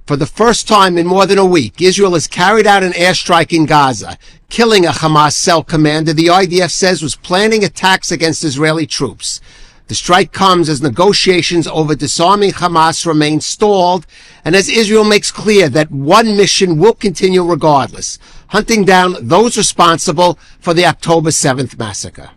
For the first time in more than a week, Israel has carried out an airstrike in Gaza, killing a Hamas cell commander the IDF says was planning attacks against Israeli troops. The strike comes as negotiations over disarming Hamas remain stalled, and as Israel makes clear that one mission will continue regardless, hunting down those responsible for the October 7th massacre.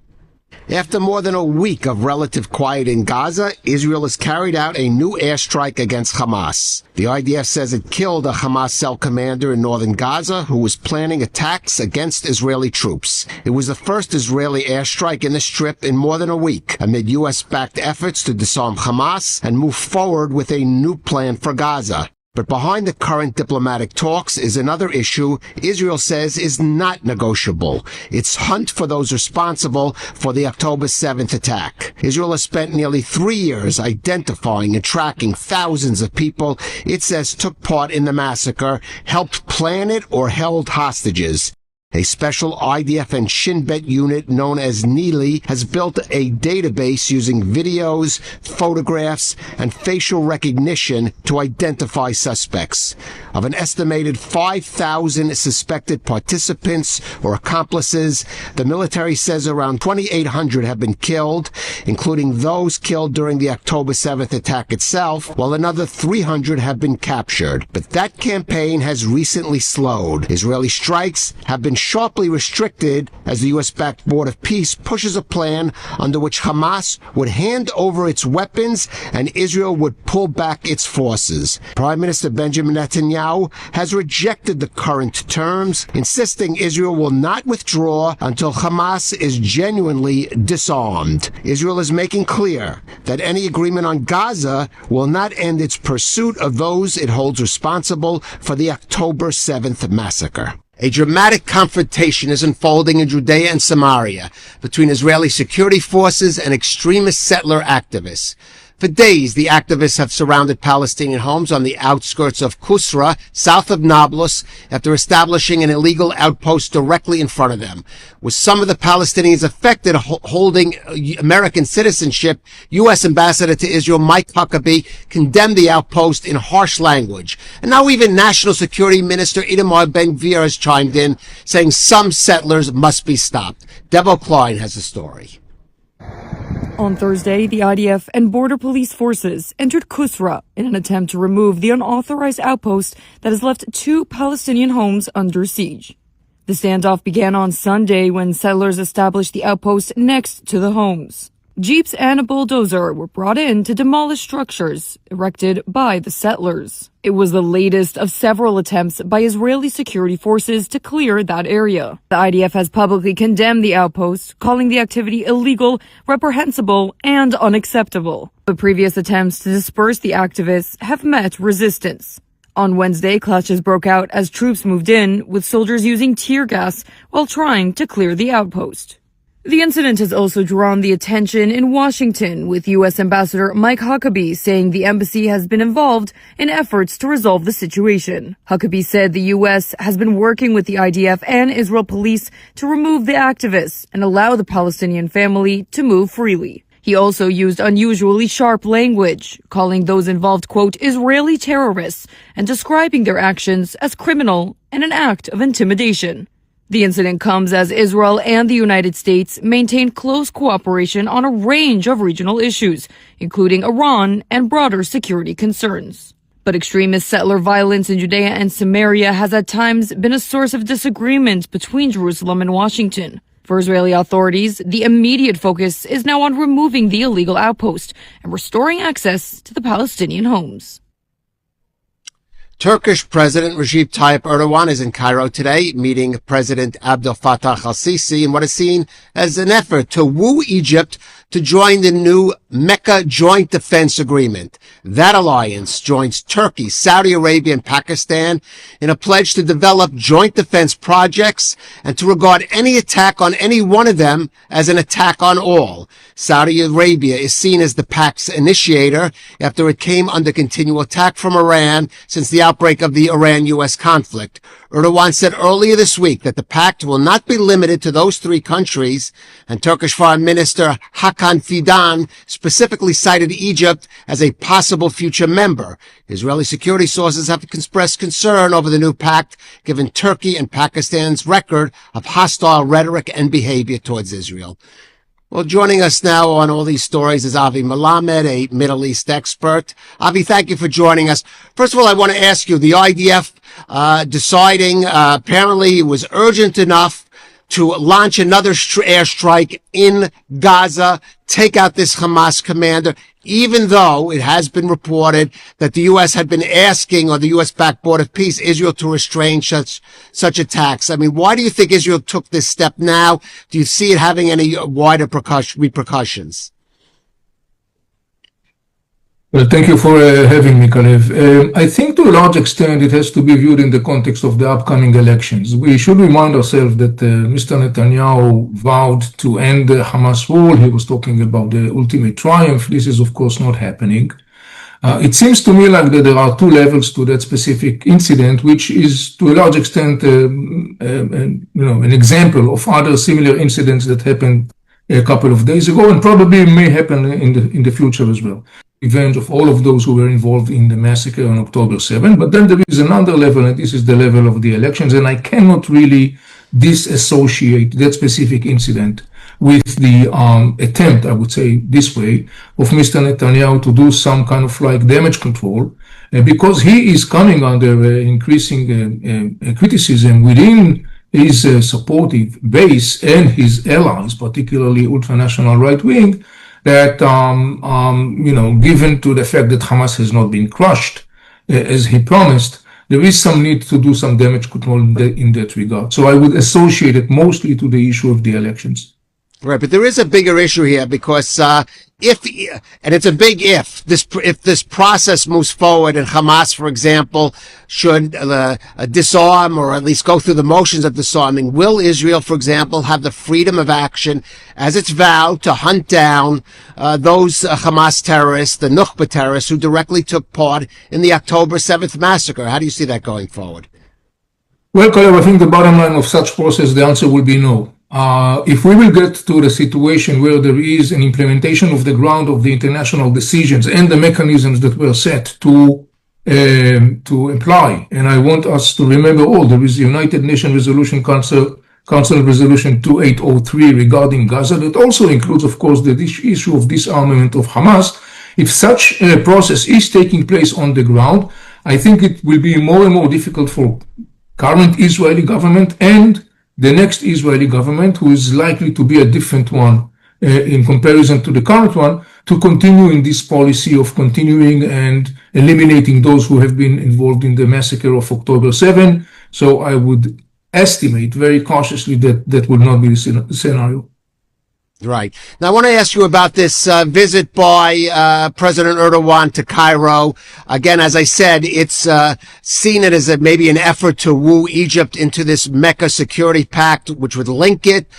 After more than a week of relative quiet in Gaza, Israel has carried out a new airstrike against Hamas. The IDF says it killed a Hamas cell commander in northern Gaza who was planning attacks against Israeli troops. It was the first Israeli airstrike in the Strip in more than a week, amid U.S.-backed efforts to disarm Hamas and move forward with a new plan for Gaza. But behind the current diplomatic talks is another issue Israel says is not negotiable. Its hunt for those responsible for the October 7th attack. Israel has spent nearly 3 years identifying and tracking thousands of people it says took part in the massacre, helped plan it, or held hostages. A special IDF and Shin Bet unit known as Neely has built a database using videos, photographs, and facial recognition to identify suspects. Of an estimated 5,000 suspected participants or accomplices, the military says around 2,800 have been killed, including those killed during the October 7th attack itself, while another 300 have been captured. But that campaign has recently slowed. Israeli strikes have been sharply restricted as the U.S.-backed Board of Peace pushes a plan under which Hamas would hand over its weapons and Israel would pull back its forces. Prime Minister Benjamin Netanyahu has rejected the current terms, insisting Israel will not withdraw until Hamas is genuinely disarmed. Israel is making clear that any agreement on Gaza will not end its pursuit of those it holds responsible for the October 7th massacre. A dramatic confrontation is unfolding in Judea and Samaria between Israeli security forces and extremist settler activists. For days, the activists have surrounded Palestinian homes on the outskirts of Kusra, south of Nablus, after establishing an illegal outpost directly in front of them. With some of the Palestinians affected holding American citizenship, U.S. Ambassador to Israel Mike Huckabee condemned the outpost in harsh language. And now even National Security Minister Itamar Ben-Gvir has chimed in, saying some settlers must be stopped. Debo Klein has the story. On Thursday, the IDF and border police forces entered Kusra in an attempt to remove the unauthorized outpost that has left 2 Palestinian homes under siege. The standoff began on Sunday when settlers established the outpost next to the homes. Jeeps and a bulldozer were brought in to demolish structures erected by the settlers. It was the latest of several attempts by Israeli security forces to clear that area. The IDF has publicly condemned the outpost, calling the activity illegal, reprehensible, and unacceptable. But previous attempts to disperse the activists have met resistance. On Wednesday, clashes broke out as troops moved in, with soldiers using tear gas while trying to clear the outpost. The incident has also drawn the attention in Washington, with U.S. Ambassador Mike Huckabee saying the embassy has been involved in efforts to resolve the situation. Huckabee said the U.S. has been working with the IDF and Israel police to remove the activists and allow the Palestinian family to move freely. He also used unusually sharp language, calling those involved, quote, Israeli terrorists, and describing their actions as criminal and an act of intimidation. The incident comes as Israel and the United States maintain close cooperation on a range of regional issues, including Iran and broader security concerns. But extremist settler violence in Judea and Samaria has at times been a source of disagreement between Jerusalem and Washington. For Israeli authorities, the immediate focus is now on removing the illegal outpost and restoring access to the Palestinian homes. Turkish President Recep Tayyip Erdogan is in Cairo today, meeting President Abdel Fattah al-Sisi in what is seen as an effort to woo Egypt to join the new Mecca Joint Defense Agreement. That alliance joins Turkey, Saudi Arabia, and Pakistan in a pledge to develop joint defense projects and to regard any attack on any one of them as an attack on all. Saudi Arabia is seen as the pact's initiator after it came under continual attack from Iran since the outbreak of the Iran-U.S. conflict. Erdogan said earlier this week that the pact will not be limited to those three countries, and Turkish Foreign Minister Hakan Fidan specifically cited Egypt as a possible future member. Israeli security sources have expressed concern over the new pact, given Turkey and Pakistan's record of hostile rhetoric and behavior towards Israel. Well, joining us now on all these stories is Avi Melamed, a Middle East expert. Avi, thank you for joining us. First of all, I want to ask you, the IDF deciding apparently it was urgent enough to launch another airstrike in Gaza, take out this Hamas commander, even though it has been reported that the U.S. had been asking, or the U.S.-backed Board of Peace, Israel to restrain such attacks. I mean, why do you think Israel took this step now? Do you see it having any wider repercussions? Well, thank you for having me, Kalev. I think to a large extent it has to be viewed in the context of the upcoming elections. We should remind ourselves that Mr. Netanyahu vowed to end the Hamas rule. He was talking about the ultimate triumph. This is, of course, not happening. It seems to me like that there are two levels to that specific incident, which is to a large extent, an example of other similar incidents that happened a couple of days ago and probably may happen in the future as well. Revenge of all of those who were involved in the massacre on October 7. But then there is another level, and this is the level of the elections, and I cannot really disassociate that specific incident with the attempt, I would say this way, of Mr. Netanyahu to do some kind of like damage control, because he is coming under increasing criticism within his supportive base and his allies, particularly ultranational right wing, that, given to the fact that Hamas has not been crushed as he promised, there is some need to do some damage control in that regard. So I would associate it mostly to the issue of the elections. Right, but there is a bigger issue here because if it's a big if this process moves forward and Hamas, for example, should disarm or at least go through the motions of disarming, will Israel, for example, have the freedom of action as its vow to hunt down those Hamas terrorists, the Nukhba terrorists, who directly took part in the October 7th massacre? How do you see that going forward? Well, Kalev, I think the bottom line of such process, the answer will be no. If we will get to the situation where there is an implementation of the ground of the international decisions and the mechanisms that were set to apply, and I want us to remember there is the United Nations Resolution Council Resolution 2803 regarding Gaza that also includes, of course, the issue of disarmament of Hamas. If such a process is taking place on the ground, I think it will be more and more difficult for current Israeli government and the next Israeli government, who is likely to be a different one in comparison to the current one, to continue in this policy of continuing and eliminating those who have been involved in the massacre of October 7. So I would estimate very cautiously that that will not be the scenario. Right. Now, I want to ask you about this visit by President Erdogan to Cairo. Again, as I said, it's seen it as maybe an effort to woo Egypt into this Mecca security pact, which would link it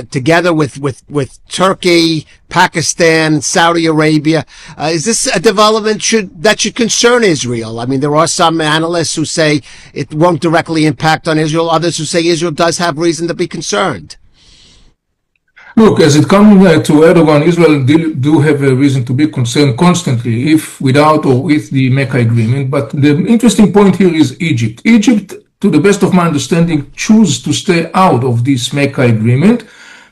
together with Turkey, Pakistan, Saudi Arabia. Is this a development that should concern Israel? I mean, there are some analysts who say it won't directly impact on Israel, others who say Israel does have reason to be concerned. Look, as it comes to Erdogan, Israel do have a reason to be concerned constantly, if without or with the Mecca agreement. But the interesting point here is Egypt. Egypt, to the best of my understanding, choose to stay out of this Mecca agreement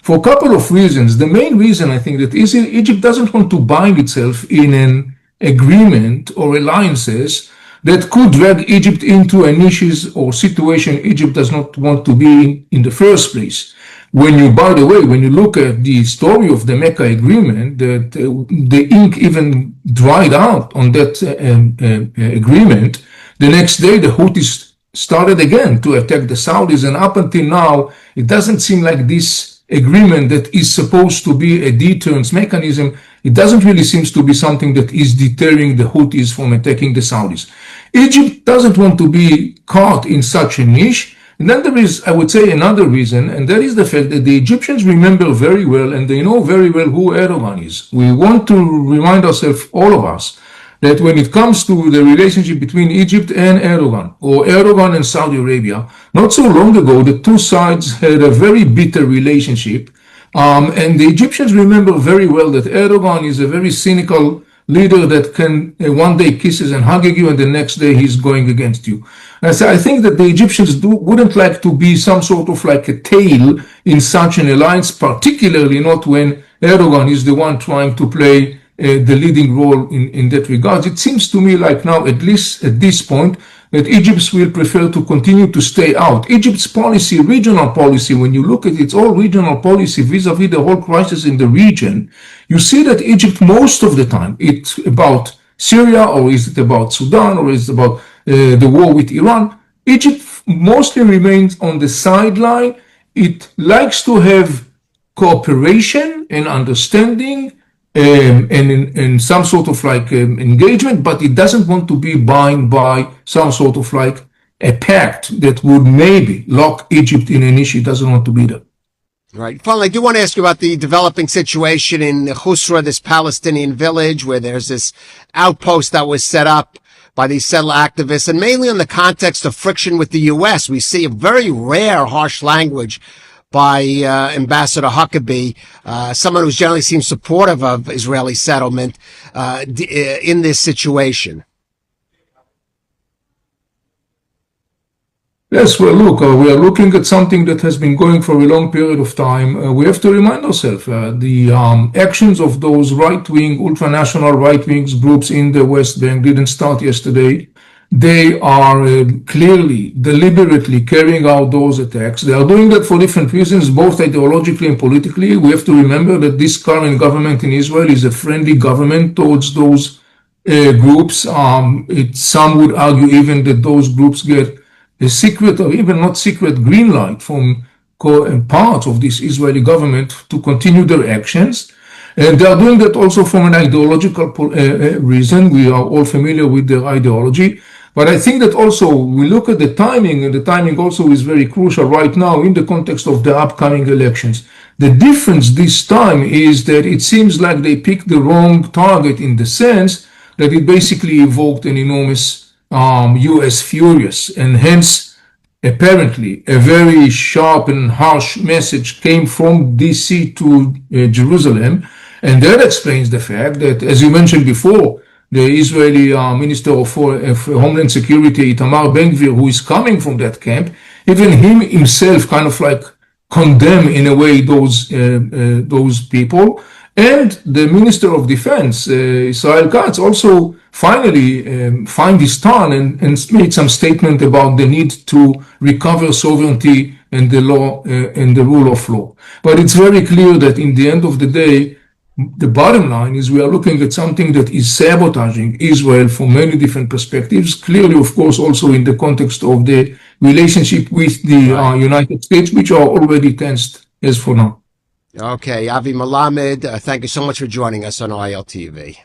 for a couple of reasons. The main reason, I think, that is Egypt doesn't want to bind itself in an agreement or alliances that could drag Egypt into a niches or situation Egypt does not want to be in the first place. By the way, when you look at the story of the Mecca agreement, that the ink even dried out on that agreement, the next day the Houthis started again to attack the Saudis, and up until now, it doesn't seem like this agreement that is supposed to be a deterrence mechanism, it doesn't really seem to be something that is deterring the Houthis from attacking the Saudis. Egypt doesn't want to be caught in such a niche. And then there is, I would say, another reason, and that is the fact that the Egyptians remember very well, and they know very well who Erdogan is. We want to remind ourselves, all of us, that when it comes to the relationship between Egypt and Erdogan, or Erdogan and Saudi Arabia, not so long ago, the two sides had a very bitter relationship. And the Egyptians remember very well that Erdogan is a very cynical leader that can one day kisses and hugging you and the next day he's going against you. And so I think that the Egyptians wouldn't like to be some sort of like a tail in such an alliance, particularly not when Erdogan is the one trying to play the leading role in that regard. It seems to me like now, at least at this point, that Egypt will prefer to continue to stay out. Egypt's policy, regional policy, when you look at its all regional policy vis-a-vis the whole crisis in the region, you see that Egypt, most of the time, it's about Syria, or is it about Sudan, or is it about the war with Iran? Egypt mostly remains on the sideline. It likes to have cooperation and understanding and some sort of like engagement, but it doesn't want to be bound by some sort of like a pact that would maybe lock Egypt in an issue. It doesn't want to be there. Right. Finally, I do want to ask you about the developing situation in Khusra, this Palestinian village where there's this outpost that was set up by these settler activists, and mainly in the context of friction with the U.S. We see a very rare harsh language by Ambassador Huckabee, someone who generally seems supportive of Israeli settlement in this situation. Yes, well, look, we are looking at something that has been going for a long period of time. We have to remind ourselves the actions of those right-wing, ultranational right-wing groups in the West Bank didn't start yesterday. They are clearly, deliberately carrying out those attacks. They are doing that for different reasons, both ideologically and politically. We have to remember that this current government in Israel is a friendly government towards those groups. Some would argue even that those groups get a secret or even not secret green light from parts of this Israeli government to continue their actions. And they are doing that also from an ideological reason. We are all familiar with their ideology. But I think that also we look at the timing, and the timing also is very crucial right now in the context of the upcoming elections. The difference this time is that it seems like they picked the wrong target in the sense that it basically evoked an enormous U.S. furious, and hence apparently a very sharp and harsh message came from D.C. to Jerusalem, and that explains the fact that, as you mentioned before, the Israeli Minister of Homeland Security, Itamar Ben-Gvir, who is coming from that camp, even him himself kind of like condemn in a way those people. And the Minister of Defense, Israel Katz, also finally find his turn and made some statement about the need to recover sovereignty and the law and the rule of law. But it's very clear that in the end of the day, the bottom line is we are looking at something that is sabotaging Israel from many different perspectives. Clearly, of course, also in the context of the relationship with the United States, which are already tensed as for now. Okay, Avi Malamed, thank you so much for joining us on ILTV.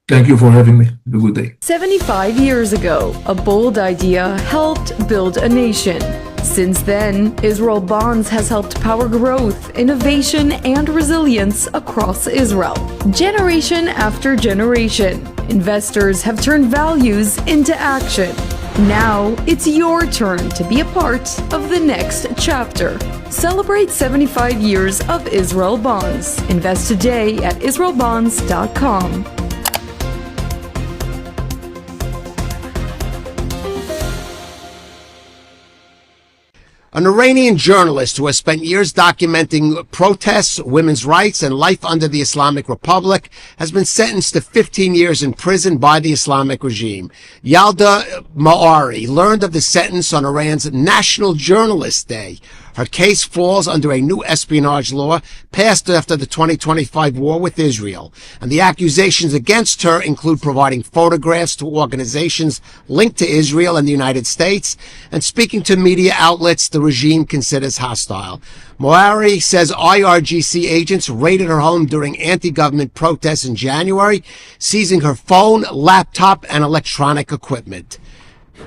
Thank you for having me. Have a good day. 75 years ago, a bold idea helped build a nation. Since then, Israel Bonds has helped power growth, innovation, and resilience across Israel. Generation after generation, investors have turned values into action. Now, it's your turn to be a part of the next chapter. Celebrate 75 years of Israel Bonds. Invest today at israelbonds.com. An Iranian journalist who has spent years documenting protests, women's rights, and life under the Islamic Republic has been sentenced to 15 years in prison by the Islamic regime. Yalda Ma'ari learned of the sentence on Iran's National Journalist Day. Her case falls under a new espionage law passed after the 2025 war with Israel, and the accusations against her include providing photographs to organizations linked to Israel and the United States and speaking to media outlets the regime considers hostile. Moari says IRGC agents raided her home during anti-government protests in January, seizing her phone, laptop, and electronic equipment.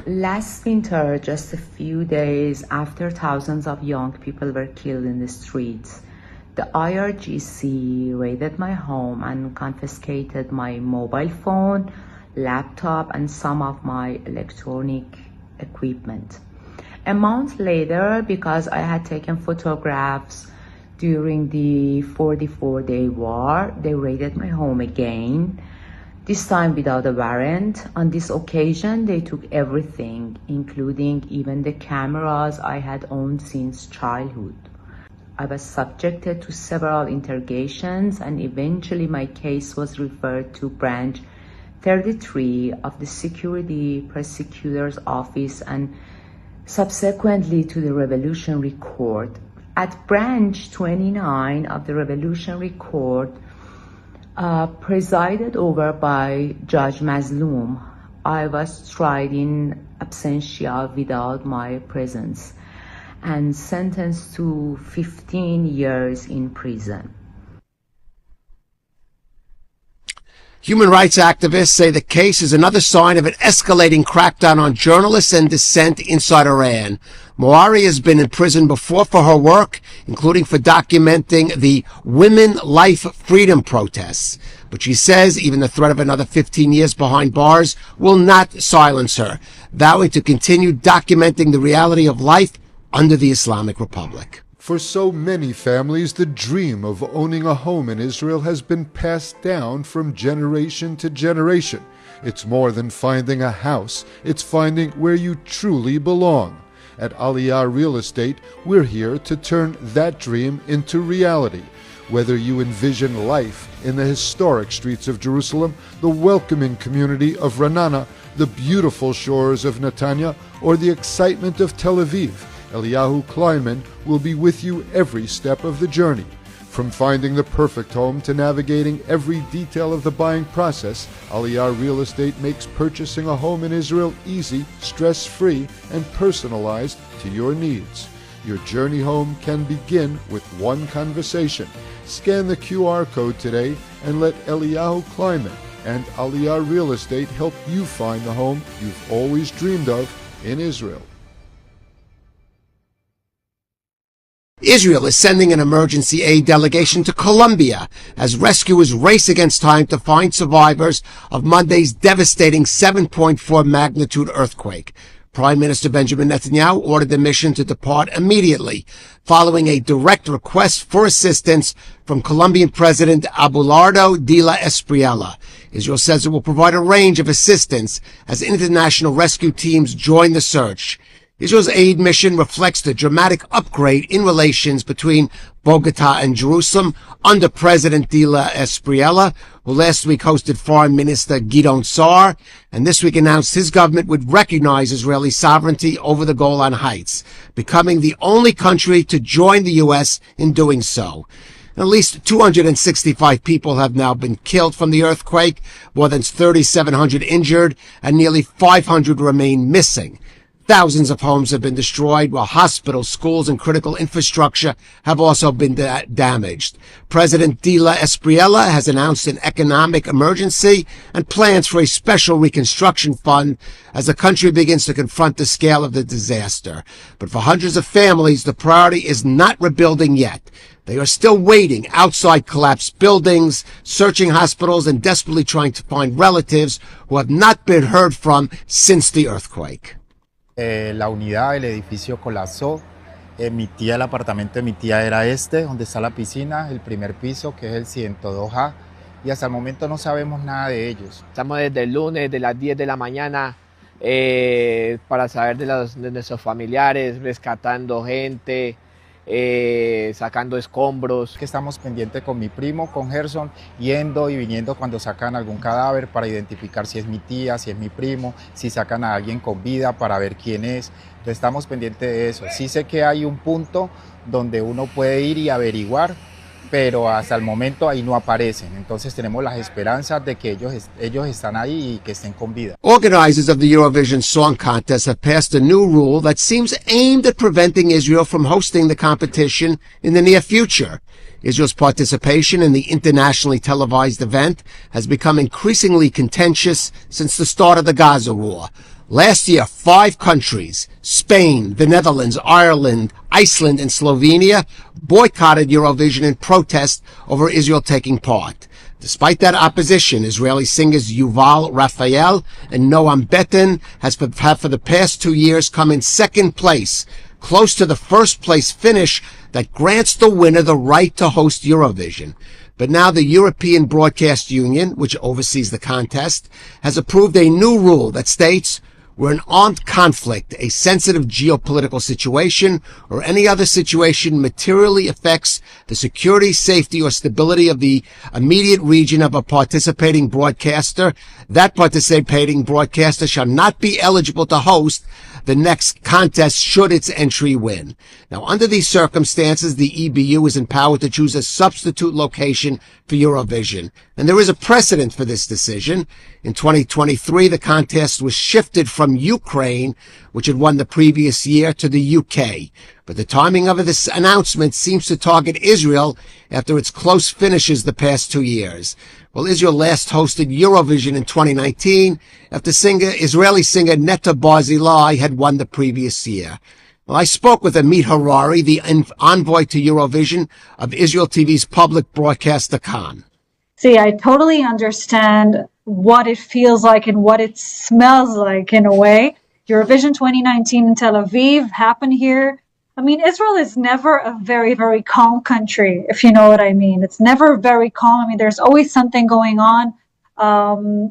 Last winter, just a few days after thousands of young people were killed in the streets, the IRGC raided my home and confiscated my mobile phone, laptop, and some of my electronic equipment. A month later, because I had taken photographs during the 44-day war, they raided my home again, this time without a warrant. On this occasion, they took everything, including even the cameras I had owned since childhood. I was subjected to several interrogations, and eventually my case was referred to Branch 33 of the Security Prosecutor's Office and subsequently to the Revolutionary Court. At Branch 29 of the Revolutionary Court, presided over by Judge Mazloum, I was tried in absentia without my presence and sentenced to 15 years in prison. Human rights activists say the case is another sign of an escalating crackdown on journalists and dissent inside Iran. Mouari has been in prison before for her work, including for documenting the Women Life Freedom protests. But she says even the threat of another 15 years behind bars will not silence her, vowing to continue documenting the reality of life under the Islamic Republic. For so many families, the dream of owning a home in Israel has been passed down from generation to generation. It's more than finding a house, it's finding where you truly belong. At Aliyah Real Estate, we're here to turn that dream into reality. Whether you envision life in the historic streets of Jerusalem, the welcoming community of Ra'anana, the beautiful shores of Netanya, or the excitement of Tel Aviv, Eliyahu Kleinman will be with you every step of the journey. From finding the perfect home to navigating every detail of the buying process, Aliyah Real Estate makes purchasing a home in Israel easy, stress-free, and personalized to your needs. Your journey home can begin with one conversation. Scan the QR code today and let Eliyahu Kleinman and Aliyah Real Estate help you find the home you've always dreamed of in Israel. Israel is sending an emergency aid delegation to Colombia as rescuers race against time to find survivors of Monday's devastating 7.4 magnitude earthquake. Prime Minister Benjamin Netanyahu ordered the mission to depart immediately, following a direct request for assistance from Colombian President Abelardo de la Espriella. Israel says it will provide a range of assistance as international rescue teams join the search. Israel's aid mission reflects the dramatic upgrade in relations between Bogota and Jerusalem under President de la Espriella, who last week hosted Foreign Minister Gideon Sa'ar, and this week announced his government would recognize Israeli sovereignty over the Golan Heights, becoming the only country to join the U.S. in doing so. At least 265 people have now been killed from the earthquake, more than 3,700 injured, and nearly 500 remain missing. Thousands of homes have been destroyed, while hospitals, schools, and critical infrastructure have also been damaged. President de la Espriella has announced an economic emergency and plans for a special reconstruction fund as the country begins to confront the scale of the disaster. But for hundreds of families, the priority is not rebuilding yet. They are still waiting outside collapsed buildings, searching hospitals, and desperately trying to find relatives who have not been heard from since the earthquake. La unidad, el edificio colapsó. Mi tía, el apartamento de mi tía era este, donde está la piscina, el primer piso, que es el 102A, y hasta el momento no sabemos nada de ellos. Estamos desde el lunes, de las 10 de la mañana, para saber de nuestros familiares, rescatando gente, sacando escombros. Que estamos pendientes con mi primo, con Gerson, yendo y viniendo cuando sacan algún cadáver para identificar si es mi tía, si es mi primo, si sacan a alguien con vida para ver quién es. Entonces estamos pendientes de eso. Sí sé que hay un punto donde uno puede ir y averiguar, pero hasta el momento ahí no aparecen. Entonces tenemos las esperanzas de que ellos están ahí y que estén con vida. Organizers of the Eurovision Song Contest have passed a new rule that seems aimed at preventing Israel from hosting the competition in the near future. Israel's participation in the internationally televised event has become increasingly contentious since the start of the Gaza war. Last year, 5 countries, Spain, the Netherlands, Ireland, Iceland, and Slovenia, boycotted Eurovision in protest over Israel taking part. Despite that opposition, Israeli singers Yuval Raphael and Noam Betten have for the past 2 years come in second place, close to the first place finish that grants the winner the right to host Eurovision. But now the European Broadcast Union, which oversees the contest, has approved a new rule that states, where an armed conflict, a sensitive geopolitical situation, or any other situation materially affects the security, safety, or stability of the immediate region of a participating broadcaster, that participating broadcaster shall not be eligible to host the next contest should its entry win. Now, under these circumstances, the EBU is empowered to choose a substitute location for Eurovision. And there is a precedent for this decision. In 2023, the contest was shifted from Ukraine, which had won the previous year, to the UK. But the timing of this announcement seems to target Israel after its close finishes the past 2 years. Well, Israel last hosted Eurovision in 2019 after Israeli singer Netta Barzilai had won the previous year. Well, I spoke with Amit Harari, the envoy to Eurovision of Israel TV's public broadcaster Khan. See, I totally understand what it feels like and what it smells like in a way. Eurovision 2019 in Tel Aviv happened here. I mean, Israel is never a very, very calm country, if you know what I mean. It's never very calm. I mean, there's always something going on,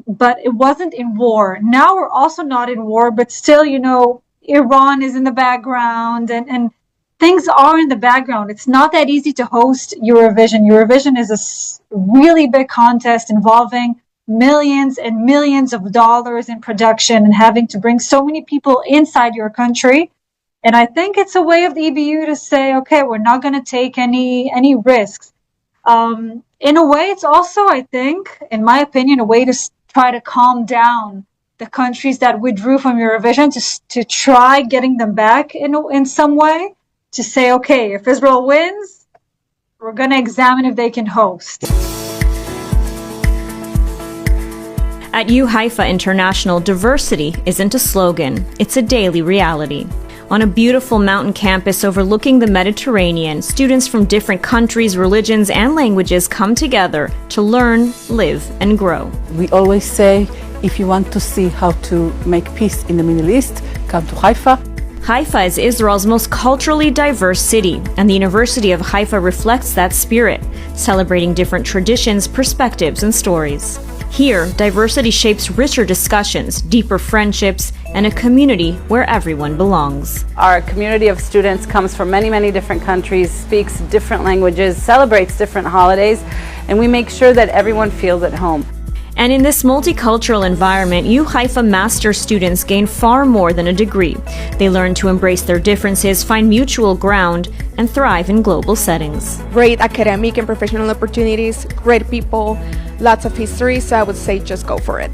but it wasn't in war. Now we're also not in war, but still, you know, Iran is in the background and things are in the background. It's not that easy to host Eurovision. Eurovision is a really big contest involving millions and millions of dollars in production and having to bring so many people inside your country. And I think it's a way of the EBU to say, okay, we're not going to take any risks. In a way, it's also, I think, in my opinion, a way to try to calm down the countries that withdrew from Eurovision to try getting them back in some way, to say, okay, if Israel wins, we're going to examine if they can host. At U Haifa International, diversity isn't a slogan, it's a daily reality. On a beautiful mountain campus overlooking the Mediterranean, students from different countries, religions, and languages come together to learn, live, and grow. We always say, if you want to see how to make peace in the Middle East, come to Haifa. Haifa is Israel's most culturally diverse city, and the University of Haifa reflects that spirit, celebrating different traditions, perspectives, and stories. Here, diversity shapes richer discussions, deeper friendships, and a community where everyone belongs. Our community of students comes from many, many different countries, speaks different languages, celebrates different holidays, and we make sure that everyone feels at home. And in this multicultural environment, U Haifa master students gain far more than a degree. They learn to embrace their differences, find mutual ground, and thrive in global settings. Great academic and professional opportunities, great people, lots of history, so I would say just go for it.